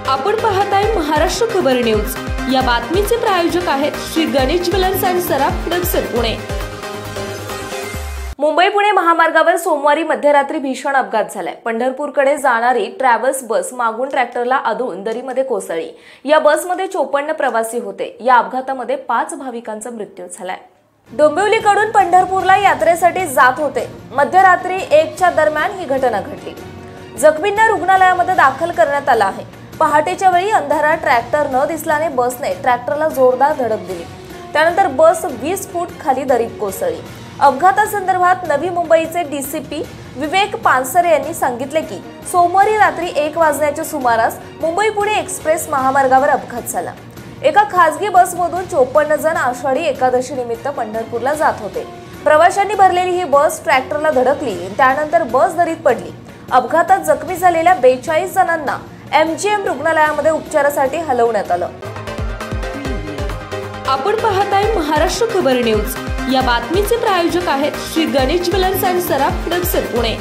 आपण पाहताय महाराष्ट्र खबर न्यूज। या बातमीचे प्रायोजक आहेत श्री गणेश ज्वेलर्स अँड सराफ दक्षिण पुणे। मुंबई पुणे महामार्गावर सोमवारी मध्यरात्री भीषण अपघात झालाय। पंढरपूरकडे जाणारी ट्रॅव्हल्स बस मागून ट्रॅक्टरला आदळून दरीमध्ये कोसळली। या बसमध्ये 54 प्रवासी होते। या अपघातामध्ये 5 भाविकांचा मृत्यू झालाय। डोंबिवलीकडून पंढरपूरला यात्रेसाठी जात होते। मध्यरात्री 1च्या दरम्यान ही घटना घडली। जखमींना रुग्णालयामध्ये दाखल करण्यात आलं आहे। पहाटेच्या वेळी अंधारात ट्रॅक्टर न दिसल्याने बसने ट्रॅक्टरला जोरदार धडक दिली। त्यानंतर बस 20 फूट खाली दरीत कोसळली। अपघातासंदर्भात नवी मुंबईचे डीसीपी विवेक पानसरे यांनी सांगितले की सोमवारी रात्री 1 वाजण्याच्या सुमारास मुंबई पुणे एक्सप्रेस महामार्गावर अपघात झाला। एका खासगी बसमधून 54 जण आषाढी एकादशी निमित्त पंढरपूरला जात होते। प्रवाशांनी भरलेली ही बस ट्रॅक्टरला धडकली। त्यानंतर बस दरीत पडली। अपघातात जखमी झालेल्या 42 जणांना एमजीएम रुग्णालयामध्ये उपचारासाठी हलवण्यात आलं। आपण पाहताय महाराष्ट्र खबर न्यूज। या बातमीचे प्रायोजक आहेत श्री गणेश ज्वेलर्स अँड सराफ दक्षिण पुणे।